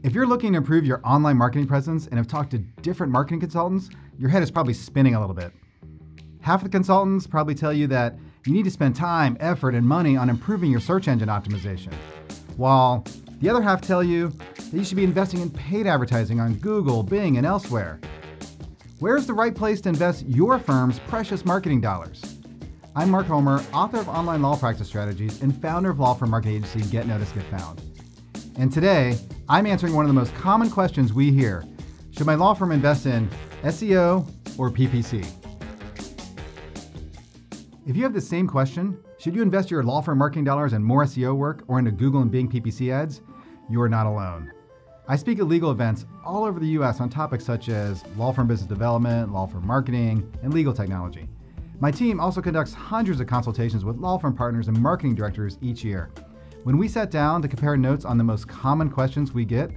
If you're looking to improve your online marketing presence and have talked to different marketing consultants, your head is probably spinning a little bit. Half of the consultants probably tell you that you need to spend time, effort, and money on improving your search engine optimization, while the other half tell you that you should be investing in paid advertising on Google, Bing, and elsewhere. Where's the right place to invest your firm's precious marketing dollars? I'm Mark Homer, author of Online Law Practice Strategies and founder of law firm marketing agency Get Noticed, Get Found. And today, I'm answering one of the most common questions we hear. Should my law firm invest in SEO or PPC? If you have the same question, should you invest your law firm marketing dollars in more SEO work or into Google and Bing PPC ads? You are not alone. I speak at legal events all over the US on topics such as law firm business development, law firm marketing, and legal technology. My team also conducts hundreds of consultations with law firm partners and marketing directors each year. When we sat down to compare notes on the most common questions we get,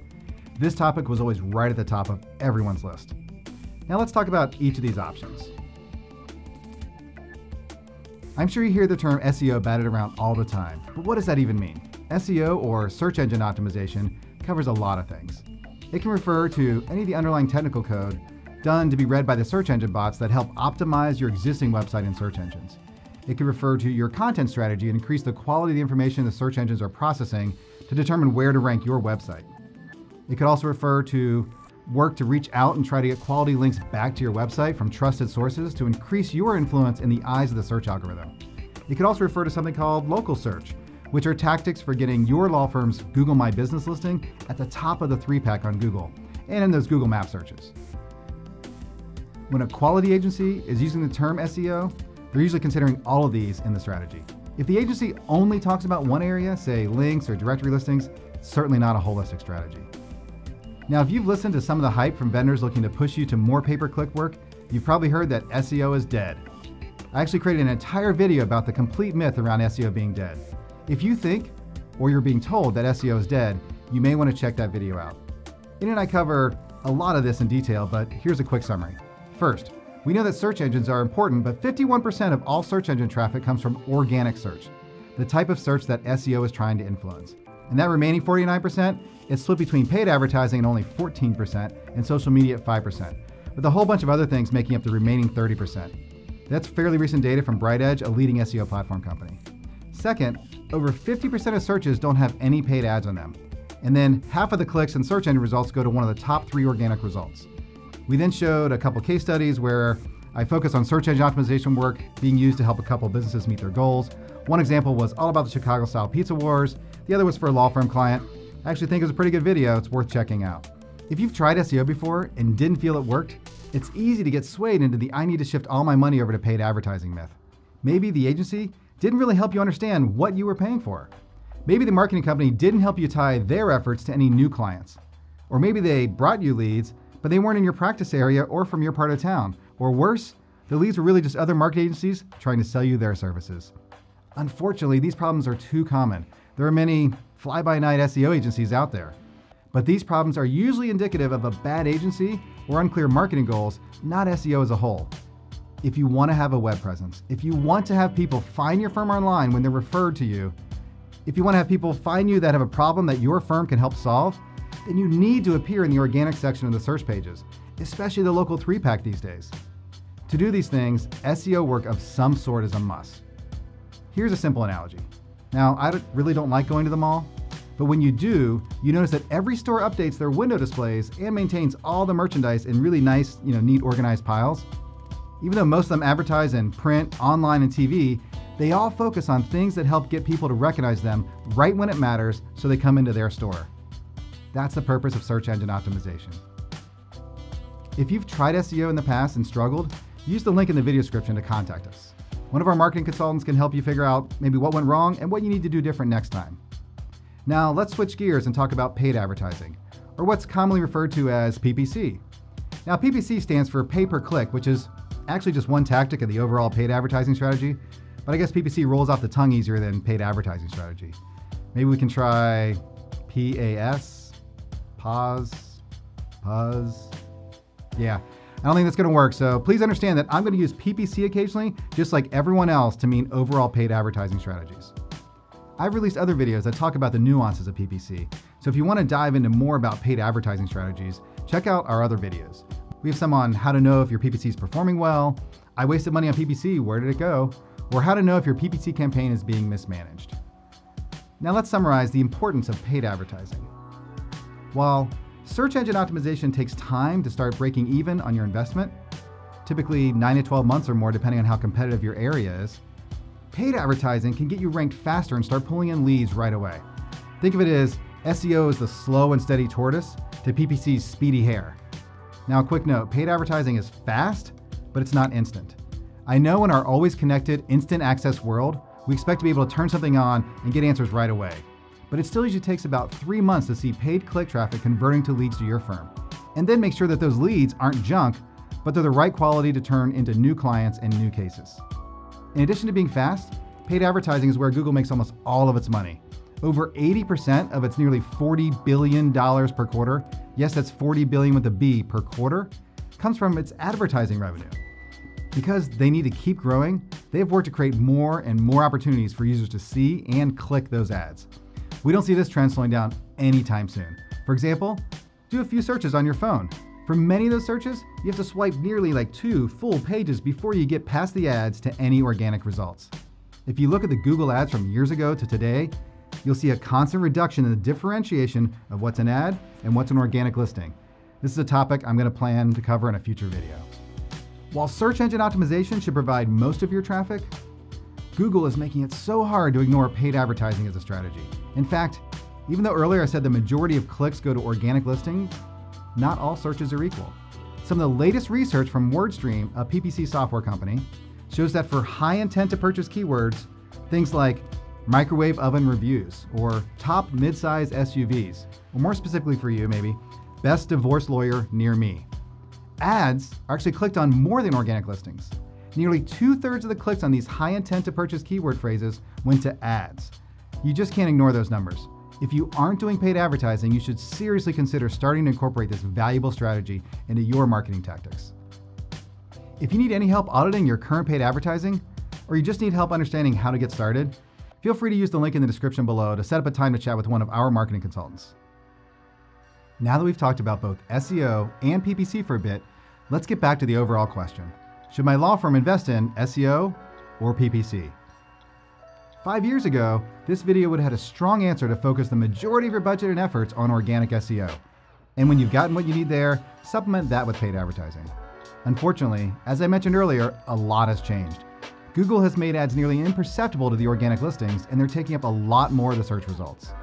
this topic was always right at the top of everyone's list. Now let's talk about each of these options. I'm sure you hear the term SEO batted around all the time, but what does that even mean? SEO, or search engine optimization, covers a lot of things. It can refer to any of the underlying technical code done to be read by the search engine bots that help optimize your existing website in search engines. It can refer to your content strategy and increase the quality of the information the search engines are processing to determine where to rank your website. It could also refer to work to reach out and try to get quality links back to your website from trusted sources to increase your influence in the eyes of the search algorithm. It could also refer to something called local search, which are tactics for getting your law firm's Google My Business listing at the top of the 3-pack on Google and in those Google Map searches. When a quality agency is using the term SEO, they're usually considering all of these in the strategy. If the agency only talks about one area, say links or directory listings, it's certainly not a holistic strategy. Now, if you've listened to some of the hype from vendors looking to push you to more pay-per-click work, you've probably heard that SEO is dead. I actually created an entire video about the complete myth around SEO being dead. If you think, or you're being told that SEO is dead, you may want to check that video out. In it, I cover a lot of this in detail, but here's a quick summary. First, we know that search engines are important, but 51% of all search engine traffic comes from organic search, the type of search that SEO is trying to influence. And that remaining 49% is split between paid advertising at only 14% and social media at 5%, with a whole bunch of other things making up the remaining 30%. That's fairly recent data from BrightEdge, a leading SEO platform company. Second, over 50% of searches don't have any paid ads on them. And then half of the clicks and search engine results go to one of the top 3 organic results. We then showed a couple case studies where I focused on search engine optimization work being used to help a couple businesses meet their goals. One example was all about the Chicago-style pizza wars. The other was for a law firm client. I actually think it was a pretty good video. It's worth checking out. If you've tried SEO before and didn't feel it worked, it's easy to get swayed into the I need to shift all my money over to paid advertising myth. Maybe the agency didn't really help you understand what you were paying for. Maybe the marketing company didn't help you tie their efforts to any new clients. Or maybe they brought you leads, but they weren't in your practice area or from your part of town. Or worse, the leads were really just other marketing agencies trying to sell you their services. Unfortunately, these problems are too common. There are many fly-by-night SEO agencies out there. But these problems are usually indicative of a bad agency or unclear marketing goals, not SEO as a whole. If you want to have a web presence, if you want to have people find your firm online when they're referred to you, if you want to have people find you that have a problem that your firm can help solve, then you need to appear in the organic section of the search pages, especially the local 3-pack these days. To do these things, SEO work of some sort is a must. Here's a simple analogy. Now, I really don't like going to the mall, but when you do, you notice that every store updates their window displays and maintains all the merchandise in really nice, neat organized piles. Even though most of them advertise in print, online, and TV, they all focus on things that help get people to recognize them right when it matters so they come into their store. That's the purpose of search engine optimization. If you've tried SEO in the past and struggled, use the link in the video description to contact us. One of our marketing consultants can help you figure out maybe what went wrong and what you need to do different next time. Now let's switch gears and talk about paid advertising, or what's commonly referred to as PPC. Now PPC stands for pay-per-click, which is actually just one tactic of the overall paid advertising strategy, but I guess PPC rolls off the tongue easier than paid advertising strategy. Maybe we can try PAS, pause, pause. Yeah, I don't think that's gonna work, so please understand that I'm gonna use PPC occasionally, just like everyone else, to mean overall paid advertising strategies. I've released other videos that talk about the nuances of PPC, So if you want to dive into more about paid advertising strategies, check out our other videos. We have some on how to know if your PPC is performing well, I wasted money on PPC, where did it go? Or how to know if your PPC campaign is being mismanaged. Now let's summarize the importance of paid advertising. While search engine optimization takes time to start breaking even on your investment, typically 9 to 12 months or more depending on how competitive your area is, paid advertising can get you ranked faster and start pulling in leads right away. Think of it as SEO is the slow and steady tortoise to PPC's speedy hare. Now a quick note, paid advertising is fast, but it's not instant. I know in our always connected, instant access world, we expect to be able to turn something on and get answers right away. But it still usually takes about 3 months to see paid click traffic converting to leads to your firm. And then make sure that those leads aren't junk, but they're the right quality to turn into new clients and new cases. In addition to being fast, paid advertising is where Google makes almost all of its money. Over 80% of its nearly $40 billion per quarter, yes, that's 40 billion with a B per quarter, comes from its advertising revenue. Because they need to keep growing, they have worked to create more and more opportunities for users to see and click those ads. We don't see this trend slowing down anytime soon. For example, do a few searches on your phone. For many of those searches, you have to swipe nearly like 2 full pages before you get past the ads to any organic results. If you look at the Google ads from years ago to today, you'll see a constant reduction in the differentiation of what's an ad and what's an organic listing. This is a topic I'm going to plan to cover in a future video. While search engine optimization should provide most of your traffic, Google is making it so hard to ignore paid advertising as a strategy. In fact, even though earlier I said the majority of clicks go to organic listings, not all searches are equal. Some of the latest research from WordStream, a PPC software company, shows that for high intent to purchase keywords, things like microwave oven reviews or top mid-size SUVs, or more specifically for you maybe, best divorce lawyer near me, ads are actually clicked on more than organic listings. Nearly 2/3 of the clicks on these high intent to purchase keyword phrases went to ads. You just can't ignore those numbers. If you aren't doing paid advertising, you should seriously consider starting to incorporate this valuable strategy into your marketing tactics. If you need any help auditing your current paid advertising, or you just need help understanding how to get started, feel free to use the link in the description below to set up a time to chat with one of our marketing consultants. Now that we've talked about both SEO and PPC for a bit, let's get back to the overall question. Should my law firm invest in SEO or PPC? 5 years ago, this video would have had a strong answer to focus the majority of your budget and efforts on organic SEO. And when you've gotten what you need there, supplement that with paid advertising. Unfortunately, as I mentioned earlier, a lot has changed. Google has made ads nearly imperceptible to the organic listings, and they're taking up a lot more of the search results.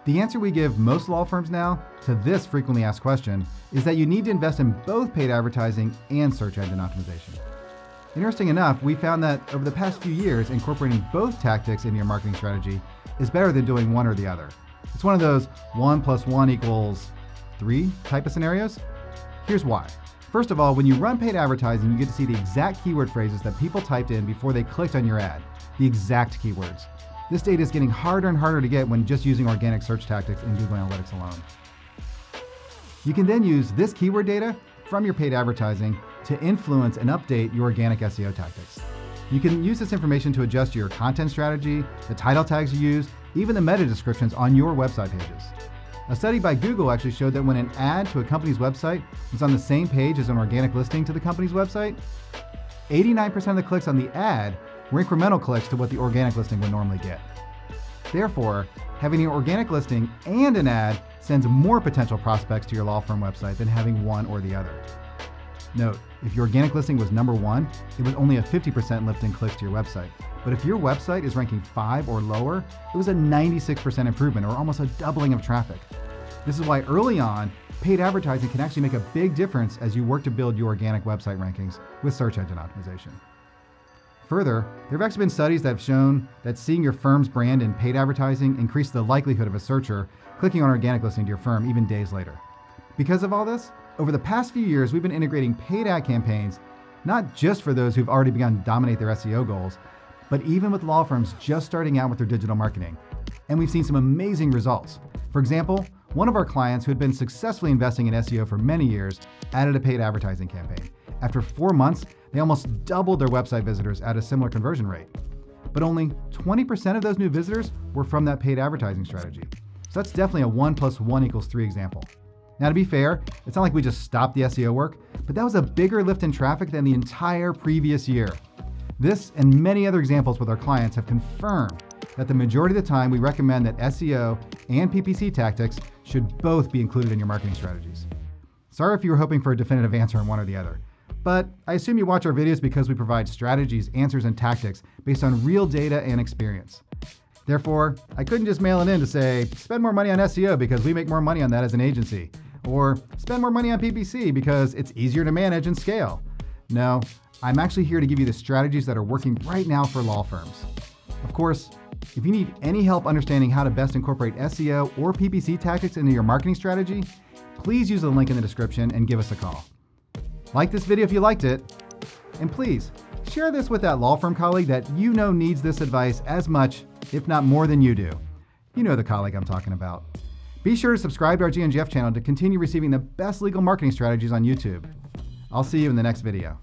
The answer we give most law firms now to this frequently asked question is that you need to invest in both paid advertising and search engine optimization. Interesting enough, we found that over the past few years, incorporating both tactics into your marketing strategy is better than doing one or the other. It's one of those 1 + 1 = 3 type of scenarios. Here's why. First of all, when you run paid advertising, you get to see the exact keyword phrases that people typed in before they clicked on your ad, the exact keywords. This data is getting harder and harder to get when just using organic search tactics in Google Analytics alone. You can then use this keyword data from your paid advertising to influence and update your organic SEO tactics. You can use this information to adjust your content strategy, the title tags you use, even the meta descriptions on your website pages. A study by Google actually showed that when an ad to a company's website was on the same page as an organic listing to the company's website, 89% of the clicks on the ad were incremental clicks to what the organic listing would normally get. Therefore, having an organic listing and an ad sends more potential prospects to your law firm website than having one or the other. Note, if your organic listing was number 1, it was only a 50% lift in clicks to your website. But if your website is ranking 5 or lower, it was a 96% improvement, or almost a doubling of traffic. This is why early on, paid advertising can actually make a big difference as you work to build your organic website rankings with search engine optimization. Further, there have actually been studies that have shown that seeing your firm's brand in paid advertising increases the likelihood of a searcher clicking on an organic listing to your firm even days later. Because of all this, over the past few years, we've been integrating paid ad campaigns, not just for those who've already begun to dominate their SEO goals, but even with law firms just starting out with their digital marketing. And we've seen some amazing results. For example, one of our clients who had been successfully investing in SEO for many years added a paid advertising campaign. After 4 months, they almost doubled their website visitors at a similar conversion rate. But only 20% of those new visitors were from that paid advertising strategy. So that's definitely a 1 + 1 = 3 example. Now, to be fair, it's not like we just stopped the SEO work, but that was a bigger lift in traffic than the entire previous year. This and many other examples with our clients have confirmed that the majority of the time we recommend that SEO and PPC tactics should both be included in your marketing strategies. Sorry if you were hoping for a definitive answer on one or the other, but I assume you watch our videos because we provide strategies, answers, and tactics based on real data and experience. Therefore, I couldn't just mail it in to say, spend more money on SEO because we make more money on that as an agency, or spend more money on PPC because it's easier to manage and scale. No, I'm actually here to give you the strategies that are working right now for law firms. Of course, if you need any help understanding how to best incorporate SEO or PPC tactics into your marketing strategy, please use the link in the description and give us a call. Like this video if you liked it, and please share this with that law firm colleague that you know needs this advice as much, if not more than you do. You know the colleague I'm talking about. Be sure to subscribe to our GNGF channel to continue receiving the best legal marketing strategies on YouTube. I'll see you in the next video.